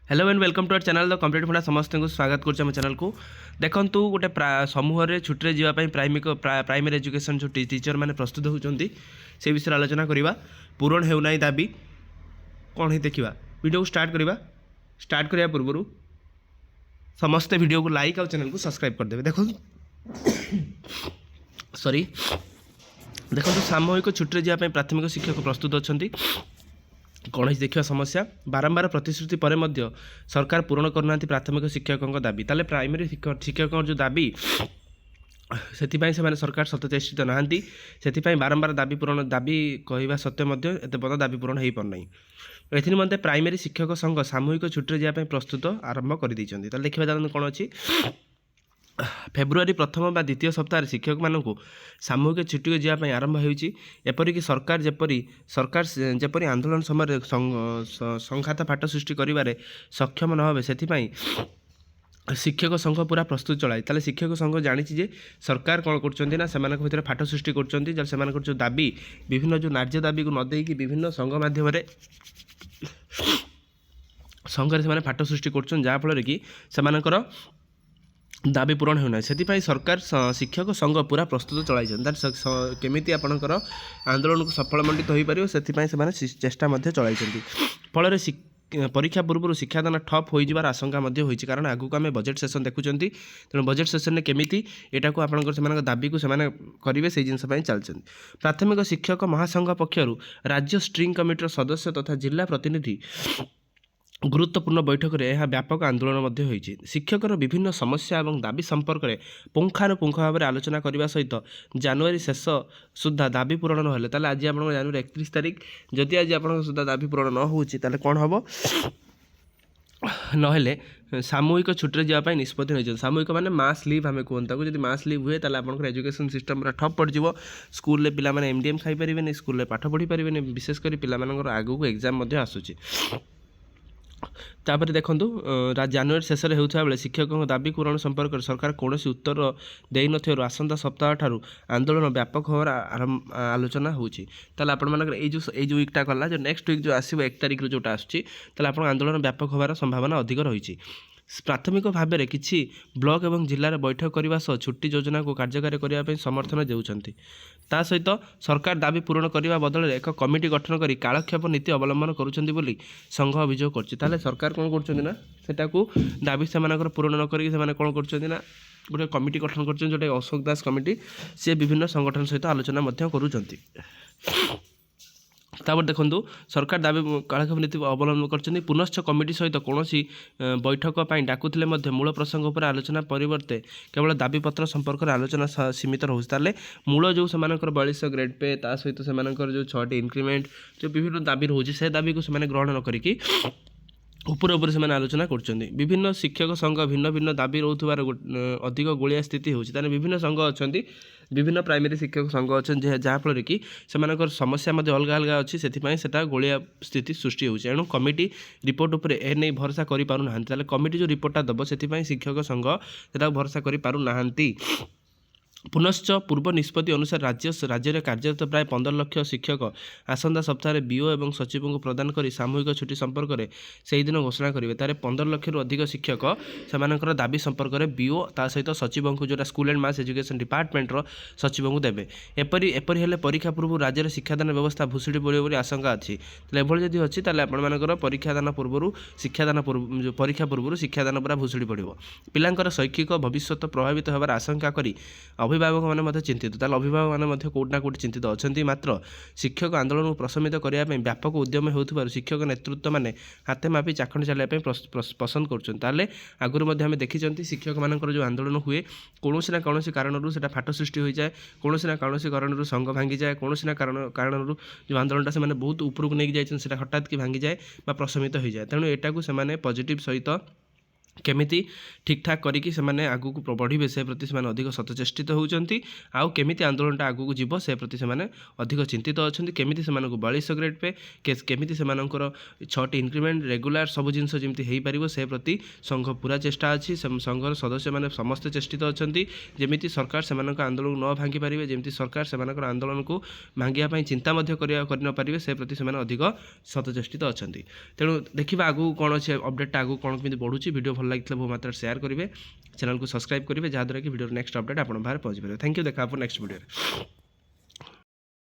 Hello and welcome to our channel the complete funda समस्त को स्वागत कर चैनल को देखूँ गोटे समूह में छुट्टी जावाई प्राइमरी एजुकेशन जो टीचर मैंने प्रस्तुत होती से विषय आलोचना करवा पूरण होना दाबी कौन ही देखा वीडियो को स्टार्ट करने पूर्व समस्ते वीडियो को लाइक और चैनल को सब्सक्राइब करदे देखो सॉरी देखो सामूहिक छुट्टी जावाई प्राथमिक शिक्षक प्रस्तुत अच्छा कौन देखा समस्या बारंबार प्रतिश्रुति पर सरकार पूरण करना प्राथमिक शिक्षकों दाबी ताले प्राइमरी शिक्षकों जो दाबी से सरकार सतचेष्टित नहांती से बारंबार दाबी पूरण दाबी कहवा सत्वे एत बड़ दाबी पूरण हो पारना एमते प्राइमरी शिक्षक संघ सामूहिक छुट्टी जावाई प्रस्तुत आरंभ कर देखा जाए कौन अच्छी फेब्रुआरी प्रथम बा द्वितीय सप्ताह शिक्षक मानू सामूहिक छुट्टी जावाई आरंभ होपरिक सरकार जपरी आंदोलन समय संघात फाट सृष्टि कर सक्षम न हे से शिक्षक संघ पूरा प्रस्तुत चलाई ताले शिक्षक संघ जानी सरकार कौन कर भर फाट सृष्टि कर जो दाबी विभिन्न जो न्याय दाबी को नदेकी विभिन्न संघ मध्यम संघ से फाट सृष्टि कर कि दाबी पूरण होना से सरकार शिक्षक संघ पूरा प्रस्तुत चलाई केमी आपणकर आंदोलन को सफल मंडित हो पार से चेष्टा चलाई फल परीक्षा पूर्व शिक्षादान ठप हो आशंका होती कारण आगू आम बजेट सेसन देखुं तेणु बजेट सेसन केमी यहाँ को आपंकर दाबी को करेंगे से जिनपाई चलती प्राथमिक शिक्षक महासंघ पक्षर राज्य स्ट्रिंग कमिटर सदस्य तथा जिला प्रतिनिधि गुरुत्वपूर्ण बैठक में यह व्यापक आंदोलन होती शिक्षकर विभिन्न समस्या और दाबी संपर्क में पुंखानुपुंख भाव में आलोचना करने सहित जनवरी शेष सुधा दाबी पूरण न ताले आज आप जनवरी 31 तारिख जदि आज आप सुधा दाबी पूरण न होता कौन हम नहेले सामूहिक छुट्टी जावाई निष्पत्ति नहीं सामूहिक माने मास लीव आम कहता जब मास लीव हुए आप एजुकेशन सिस्टम पूरा ठप पड़ जाव स्कूल पे एमडीएम खाई पारे स्कूल पाठ पढ़ी पारे विशेषकर पिलाମାନଙ୍କର आगू एग्जाम आसूची तापर देखूँ जनवरी शेष होता बेले शिक्षकों दाबी पूरण संपर्क में सरकार कौन उत्तर दे न आसंता सप्ताह ठारू आंदोलन व्यापक होवर आलोचना होती जो वीकटा गला जो नेक्स्ट वीक जो आसो 1 तारिख जोटा आसूँ आंदोलन व्यापक होवार संभावना अधिक रही प्राथमिक भाव में किसी ब्लॉक एवं जिलार बैठक करने सह छुट्टी योजना को कार्यकारी करने समर्थन देउछंती ता सहित सरकार दाबी पूरण करने बदल एक कमिटी गठन कर कालक्षेप नीति अवलंबन करुँच संघ अभियोग कर सरकार कौन करटा दाबी से पूरण न करें कौन कर गोटे कमिटी गठन कर जोटा अशोक दास कमिटी सी विभिन्न संगठन सहित आलोचना करुँच तापर देखूँ सरकार दाबी कालक्षेप नीति अवलंबन कर पुनश्च कमिटी सहित कौन बैठक डाकुले मूल प्रसंग पर आलोचना परिवर्ते केवल दाबी पत्र संपर्क में आलोचना सीमित रोचे मूल जो से 42 ग्रेड पे ता सहित से जो 6टी इंक्रीमेंट जो विभिन्न दाबी रोचे से दाबी को ग्रहण न करिकी ऊपर से आलोचना कर विभिन्न शिक्षक संघ भिन्न भिन्न दाबी रोथार अधिक गोलिया स्थिति होती विभिन्न संघ अच्छा विभिन्न प्राइमरी शिक्षक संघ अच्छा जहाँफल कि समस्या अलग अलग अच्छी से गोलिया स्थिति सृष्टि होती एणु कमिटी रिपोर्ट उपर एने भरोसा कर कमिटी जो रिपोर्टा दब से शिक्षक संघ से भरोसा कर पुनश्च पूर्व निष्पत्ति अनुसार राज्य में कार्यरत प्राय 15 लाख शिक्षक आसंता सप्ताह बीओ और सचिव को प्रदान कर सामूहिक छुट्टी संपर्क में से दिन घोषणा करेंगे तार 15 लाख अधिक शिक्षक से दाबी संपर्क में बीओ ता सहित सचिव को जोटा स्कूल एंड मास एजुकेशन डिपार्टमेंटर सचिव को देवे एपरी हेले परीक्षा पूर्व राज्य में शिक्षादान व्यवस्था भुशुड़ी पड़े आशंका अच्छी एभली जब अच्छी आपर परीक्षादान पूर्व शिक्षादान परीक्षा पूर्व शिक्षादान पूरा भुशुड़ी पड़ो पिलांकर शैक्षिक भविष्य प्रभावित होवार आशंका करी अभिभावक मैंने चिंतित अभिभावक मैंने कौटना कौट चिंतित अच्छा मात्र शिक्षक आंदोलन को प्रशमित करने व्यापक उद्यम हो शिक्षक नेतृत्व मैंने हाथे मापी चाखंड चलने पसंद कर आगुरी आम देखी शिक्षक मानकर जो आंदोलन हुए कौन ना कौन कारण से फाट सृष्टि हो जाए कौन ना कौन कारण संघ भांगी जाए कौन ना कारण जो आंदोलन से बहुत उपरକୁ नहीं जाए हठात कि भांगी जाए प्रशमित हो जाए तेणु यहाँ को पॉजिटिव सहित केमिति ठीक ठाक करिकी सेमाने आगुक बढ़िबे से प्रति सेमाने अधिक सतचेष्टित होउचंती आउ केमिति आंदोलनटा आगुक जीव से प्रति सेमाने अधिक चिंतित अछंती केमिति सेमानकु 42 ग्रेड पे केमिति सेमानकर 6टी इंक्रीमेंट रेगुलर सब जिनस जेमति हेई परिबो से प्रति संघ पूरा चेष्टा अछि संघर सदस्य माने समस्त चेष्टित अछंती जेमिति सरकार सेमानक आंदोलन न भांगी परिबे जेमिति सरकार सेमानकर आंदोलन को भांगिया पई चिंता मध्य कर न परिबे से प्रति सेमाने अधिक सतचेष्टित अछंती तेणु देखिबा आगु कोन अछि अपडेट आगु कोन केमिति बढ़ुची वीडियो भल लागितले बहु मात्रा शेयर करेंगे चैनल को सब्सक्राइब करेंगे जहाँद्वारा कि वीडियो नेक्स्ट अपडेट आप बाहर पहुँच पारे थैंक यू देखा आप नेक्स्ट वीडियो।